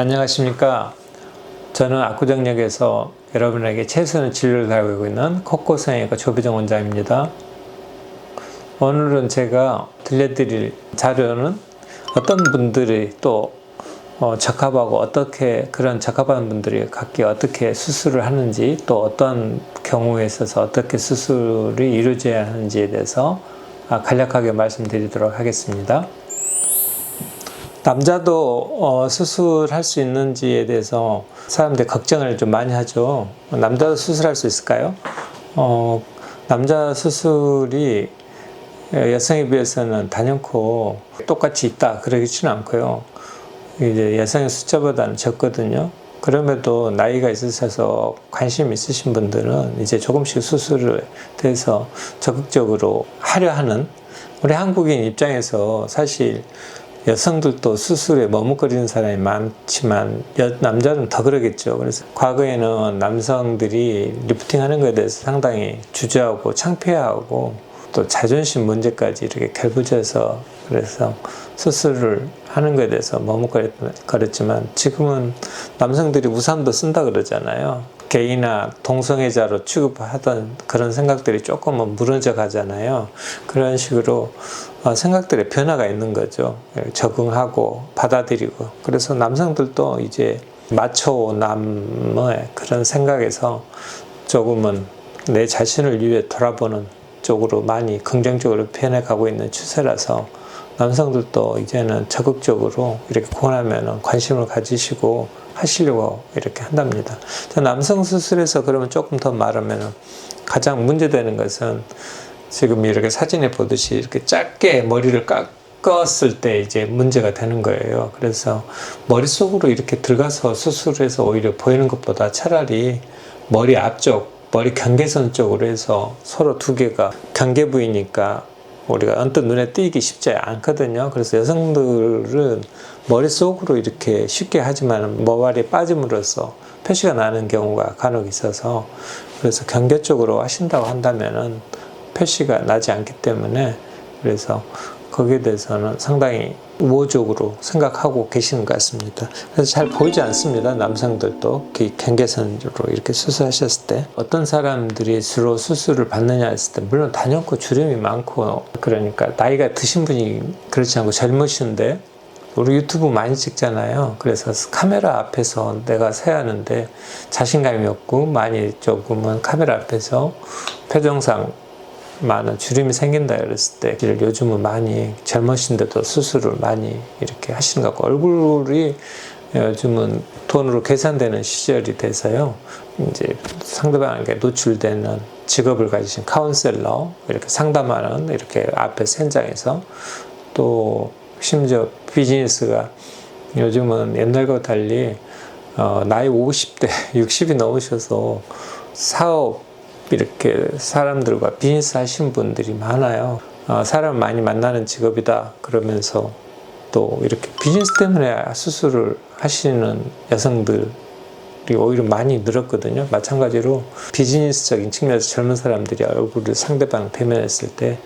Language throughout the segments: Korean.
안녕하십니까. 저는 압구정역에서 여러분에게 최선의 진료를 다하고 있는 콧고성형외과 조배정 원장입니다. 오늘은 제가 들려드릴 자료는 어떤 분들이 또 적합하고 어떻게 그런 적합한 분들이 각기 어떻게 수술을 하는지, 또 어떤 경우에 있어서 어떻게 수술이 이루어져야 하는지에 대해서 간략하게 말씀드리도록 하겠습니다. 남자도 수술할 수 있는지에 대해서 사람들이 걱정을 좀 많이 하죠. 남자도 수술할 수 있을까요? 남자 수술이 여성에 비해서는 단연코 똑같이 있다 그러지는 않고요. 이제 여성의 숫자보다는 적거든요. 그럼에도 나이가 있으셔서 관심 있으신 분들은 이제 조금씩 수술에 대해서 적극적으로 하려 하는, 우리 한국인 입장에서 사실 여성들도 수술에 머뭇거리는 사람이 많지만 남자는 더 그러겠죠. 그래서 과거에는 남성들이 리프팅 하는 것에 대해서 상당히 주저하고 창피해하고 또 자존심 문제까지 이렇게 결부져서 그래서 수술을 하는 것에 대해서 머뭇거렸지만, 지금은 남성들이 우산도 쓴다 그러잖아요. 게이나 동성애자로 취급하던 그런 생각들이 조금은 무너져 가잖아요. 그런 식으로 생각들의 변화가 있는 거죠. 적응하고 받아들이고. 그래서 남성들도 이제 마초남의 그런 생각에서 조금은 내 자신을 위해 돌아보는 쪽으로 많이 긍정적으로 변해가고 있는 추세라서 남성들도 이제는 적극적으로 이렇게 권하면 관심을 가지시고 하시려고 이렇게 한답니다. 남성 수술에서 그러면 조금 더 말하면 가장 문제되는 것은 지금 이렇게 사진에 보듯이 이렇게 짧게 머리를 깎았을 때 이제 문제가 되는 거예요. 그래서 머릿속으로 이렇게 들어가서 수술해서 오히려 보이는 것보다 차라리 머리 앞쪽, 머리 경계선 쪽으로 해서 서로 두 개가 경계 부위니까 우리가 언뜻 눈에 띄기 쉽지 않거든요. 그래서 여성들은 머릿속으로 이렇게 쉽게 하지만 머발이 빠짐으로써 표시가 나는 경우가 간혹 있어서, 그래서 경계 쪽으로 하신다고 한다면은 표시가 나지 않기 때문에, 그래서 거기에 대해서는 상당히 우호적으로 생각하고 계시는 것 같습니다. 그래서 잘 보이지 않습니다. 남성들도 경계선으로 이렇게 수술하셨을 때 어떤 사람들이 주로 수술을 받느냐 했을 때, 물론 단연코 주름이 많고, 그러니까 나이가 드신 분이 그렇지 않고 젊으신데, 우리 유튜브 많이 찍잖아요. 그래서 카메라 앞에서 내가 세야 하는데 자신감이 없고 많이 조금은 카메라 앞에서 표정상 많은 주름이 생긴다 그랬을 때, 요즘은 많이 젊으신데도 수술을 많이 이렇게 하시는 것 같고, 얼굴이 요즘은 돈으로 계산되는 시절이 돼서요, 이제 상대방에게 노출되는 직업을 가지신 카운셀러, 이렇게 상담하는 이렇게 앞에서 현장에서, 또 심지어 비즈니스가 요즘은 옛날과 달리 나이 50대, 60이 넘으셔서 사업 이렇게 사람들과 비즈니스 하신 분들이 많아요. 사람 많이 만나는 직업이다 그러면서 또 이렇게 비즈니스 때문에 수술을 하시는 여성들이 오히려 많이 늘었거든요. 마찬가지로 비즈니스적인 측면에서 젊은 사람들이 얼굴을 상대방 대면했을 때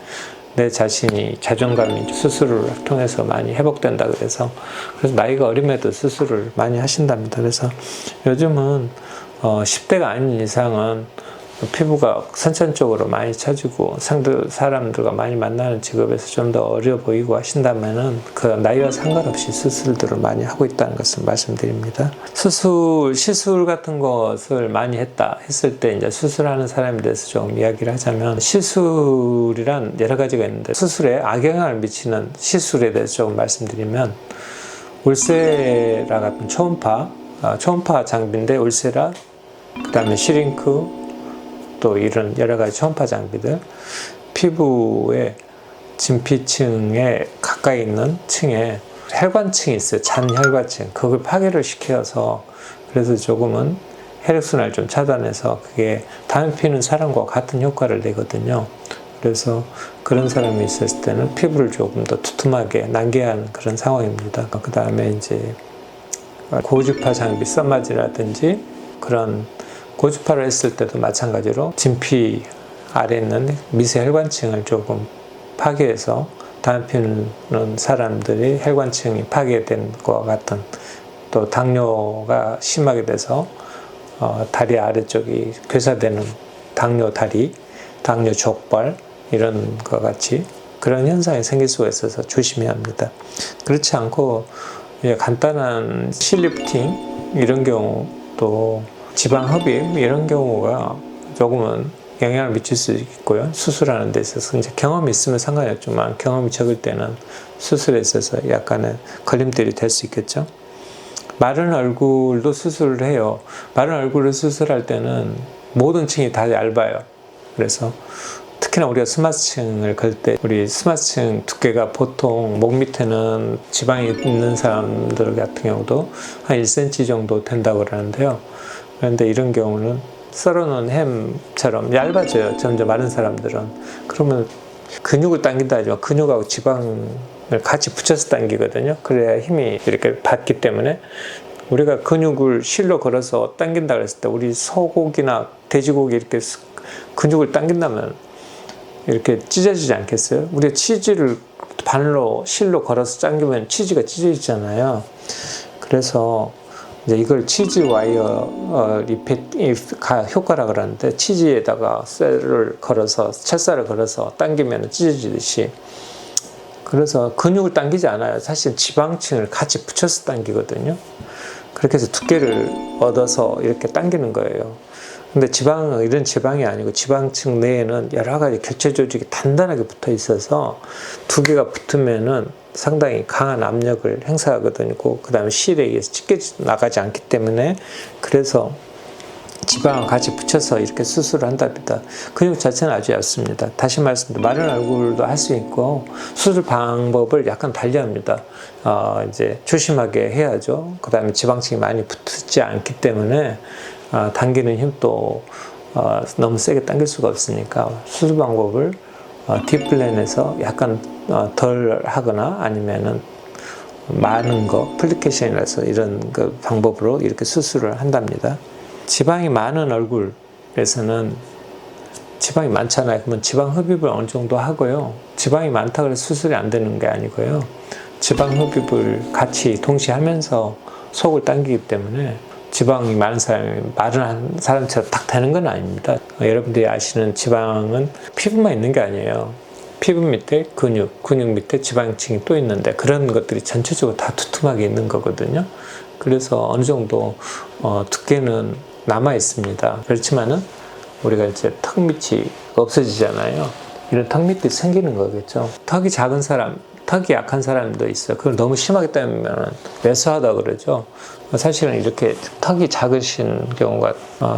내 자신이 자존감이 수술을 통해서 많이 회복된다 그래서 나이가 어림에도 수술을 많이 하신답니다. 그래서 요즘은 10대가 아닌 이상은 피부가 선천적으로 많이 처지고 사람들과 많이 만나는 직업에서 좀 더 어려 보이고 하신다면은 그 나이와 상관없이 수술들을 많이 하고 있다는 것을 말씀드립니다. 시술 같은 것을 많이 했을 때 이제 수술하는 사람에 대해서 좀 이야기를 하자면, 시술이란 여러 가지가 있는데 수술에 악영향을 미치는 시술에 대해서 조금 말씀드리면, 울세라 같은 초음파 장비인데, 울세라, 그 다음에 시링크, 또 이런 여러 가지 초음파 장비들, 피부의 진피층에 가까이 있는 층에 혈관층이 있어요. 잔혈관층. 그걸 파괴를 시켜서, 그래서 조금은 혈액순환을 좀 차단해서 그게 담배 피는 사람과 같은 효과를 내거든요. 그래서 그런 사람이 있었을 때는 피부를 조금 더 두툼하게 남게 하는 그런 상황입니다. 그 다음에 이제 고주파 장비, 써마지라든지 그런 고주파를 했을 때도 마찬가지로 진피 아래에 있는 미세 혈관층을 조금 파괴해서 담배 피우는 사람들이 혈관층이 파괴된 것과 같은 또 당뇨가 심하게 돼서 다리 아래쪽이 괴사되는 당뇨 다리, 당뇨 족발 이런 것 같이 그런 현상이 생길 수가 있어서 조심해야 합니다. 그렇지 않고 간단한 실리프팅 이런 경우 또 지방 흡입 이런 경우가 조금은 영향을 미칠 수 있고요. 수술하는 데 있어서 이제 경험이 있으면 상관이 없지만 경험이 적을 때는 수술에 있어서 약간의 걸림돌이 될 수 있겠죠. 마른 얼굴도 수술을 해요. 마른 얼굴을 수술할 때는 모든 층이 다 얇아요. 그래서 특히나 우리가 스마트층을 걸 때 우리 스마트층 두께가 보통 목 밑에는 지방이 있는 사람들 같은 경우도 한 1cm 정도 된다고 그러는데요. 그런데 이런 경우는 썰어놓은 햄처럼 얇아져요. 점점 마른 사람들은. 그러면 근육을 당긴다 하지만 근육하고 지방을 같이 붙여서 당기거든요. 그래야 힘이 이렇게 받기 때문에 우리가 근육을 실로 걸어서 당긴다 그랬을 때 우리 소고기나 돼지고기 이렇게 근육을 당긴다면 이렇게 찢어지지 않겠어요? 우리가 치즈를 반으로 실로 걸어서 당기면 치즈가 찢어지잖아요. 그래서 이제 이걸 치즈 와이어 효과라 그러는데 치즈에다가 쇠를 걸어서 찰쌀을 걸어서 당기면 찢어지듯이 그래서 근육을 당기지 않아요. 사실 지방층을 같이 붙여서 당기거든요. 그렇게 해서 두께를 얻어서 이렇게 당기는 거예요. 근데 지방은 이런 지방이 아니고 지방층 내에는 여러 가지 교체 조직이 단단하게 붙어 있어서 두 개가 붙으면은 상당히 강한 압력을 행사하거든요. 그 다음에 실에 의해서 찢겨 나가지 않기 때문에 그래서 지방을 같이 붙여서 이렇게 수술을 한답니다. 근육 자체는 아주 얇습니다. 다시 말씀드리면 마른 얼굴도 할 수 있고 수술 방법을 약간 달리합니다. 이제 조심하게 해야죠. 그 다음에 지방층이 많이 붙지 않기 때문에 당기는 힘도 너무 세게 당길 수가 없으니까 수술 방법을 뒷플랜에서 약간 덜 하거나 아니면은 많은 거 플리케이션이라서 이런 그 방법으로 이렇게 수술을 한답니다. 지방이 많은 얼굴에서는 지방이 많잖아요. 그러면 지방 흡입을 어느 정도 하고요. 지방이 많다고 해서 수술이 안 되는 게 아니고요. 지방 흡입을 같이 동시에 하면서 속을 당기기 때문에 지방이 많은 사람이 마른 사람처럼 딱 되는 건 아닙니다. 여러분들이 아시는 지방은 피부만 있는 게 아니에요. 피부 밑에 근육 밑에 지방층이 또 있는데 그런 것들이 전체적으로 다 두툼하게 있는 거거든요. 그래서 어느 정도 두께는 남아 있습니다. 그렇지만은 우리가 이제 턱 밑이 없어지잖아요. 이런 턱 밑이 생기는 거겠죠. 턱이 작은 사람, 턱이 약한 사람도 있어요. 그걸 너무 심하게 따면 왜소하다 그러죠. 사실은 이렇게 턱이 작으신 경우가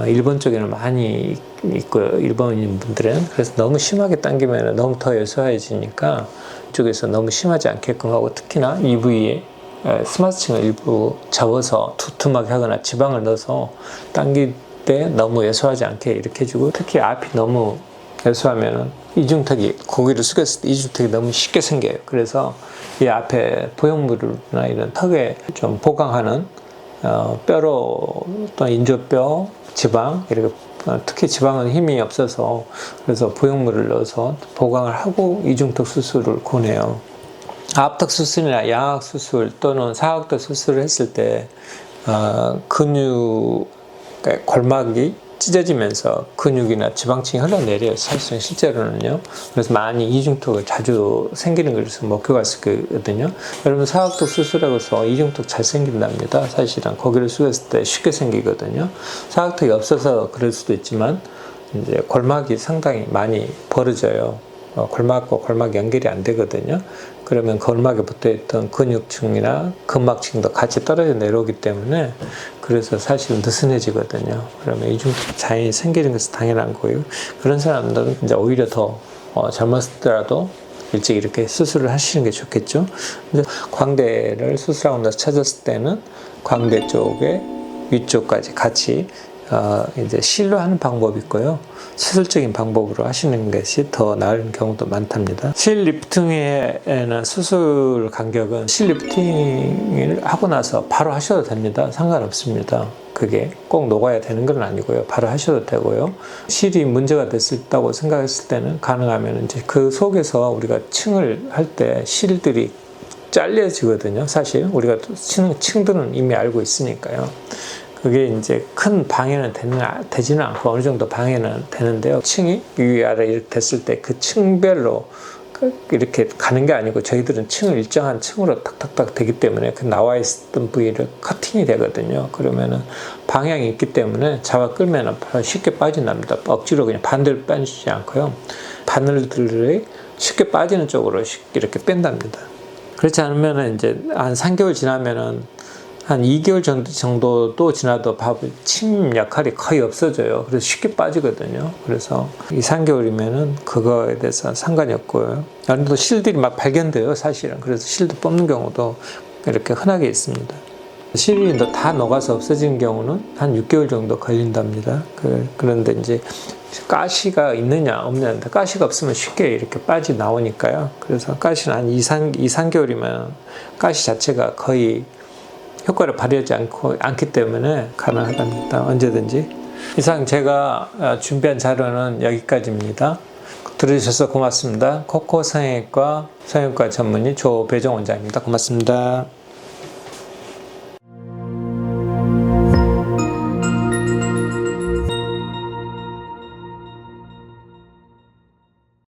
일본 쪽에는 많이 있고요. 일본인 분들은. 그래서 너무 심하게 당기면 너무 더 왜소해지니까 이쪽에서 너무 심하지 않게끔 하고 특히나 이 부위에 스마트층을 일부 접어서 두툼하게 하거나 지방을 넣어서 당길 때 너무 왜소하지 않게 이렇게 해주고 특히 앞이 너무 왜소하면 이중턱이 고개를 숙였을 때 이중턱이 너무 쉽게 생겨요. 그래서 이 앞에 보형물이나 이런 턱에 좀 보강하는 뼈로 또 인조뼈, 지방 이렇게 특히 지방은 힘이 없어서 그래서 보형물을 넣어서 보강을 하고 이중턱 수술을 권해요. 앞턱 수술이나 양악 수술 또는 사각턱 수술을 했을 때 근육 골막이 찢어지면서 근육이나 지방층이 흘러내려요. 사실은 실제로는요. 그래서 많이 이중턱을 자주 생기는 것을 목격할 수 있거든요. 여러분 사각턱 수술하고 해서 이중턱 잘 생긴답니다. 사실은 고개를 숙였을 때 쉽게 생기거든요. 사각턱이 없어서 그럴 수도 있지만 이제 골막이 상당히 많이 벌어져요. 골막과 골막 연결이 안 되거든요. 그러면 골막에 붙어있던 근육층이나 근막층도 같이 떨어져 내려오기 때문에 그래서 사실은 느슨해지거든요. 그러면 이중턱 자연히 생기는 것은 당연한 거고요. 그런 사람들은 이제 오히려 더 젊었더라도 일찍 이렇게 수술을 하시는 게 좋겠죠. 이제 광대를 수술하고 나서 찾았을 때는 광대 쪽에 위쪽까지 같이 이제 실로 하는 방법이 있고요. 수술적인 방법으로 하시는 것이 더 나은 경우도 많답니다. 실 리프팅에는 수술 간격은 실 리프팅을 하고 나서 바로 하셔도 됩니다. 상관없습니다. 그게 꼭 녹아야 되는 건 아니고요. 바로 하셔도 되고요. 실이 문제가 됐다고 생각했을 때는 가능하면 이제 그 속에서 우리가 층을 할 때 실들이 잘려지거든요. 사실 우리가 층들은 이미 알고 있으니까요. 그게 이제 큰 방해는 되지는 않고 어느 정도 방해는 되는데요. 층이 위아래 이렇게 됐을 때 그 층별로 이렇게 가는 게 아니고 저희들은 층을 일정한 층으로 탁탁탁 되기 때문에 그 나와 있었던 부위를 커팅이 되거든요. 그러면은 방향이 있기 때문에 잡아 끌면은 쉽게 빠진답니다. 억지로 그냥 반대로 빠지지 않고요. 바늘들이 쉽게 빠지는 쪽으로 이렇게 뺀답니다. 그렇지 않으면은 이제 한 3개월 지나면은 한 2개월 정도 지나도 침 역할이 거의 없어져요. 그래서 쉽게 빠지거든요. 그래서 2, 3개월이면은 그거에 대해서 상관이 없고요. 또 실들이 막 발견돼요, 사실은. 그래서 실도 뽑는 경우도 이렇게 흔하게 있습니다. 실이 다 녹아서 없어진 경우는 한 6개월 정도 걸린답니다. 그런데 이제 가시가 있느냐 없느냐, 가시가 없으면 쉽게 이렇게 빠져나오니까요. 그래서 가시는 한 2, 3개월이면 가시 자체가 거의 효과를 발휘하지 않기 때문에 가능하답니다. 언제든지. 이상 제가 준비한 자료는 여기까지입니다. 들어주셔서 고맙습니다. 코코 성형외과 전문의 조배정 원장입니다. 고맙습니다.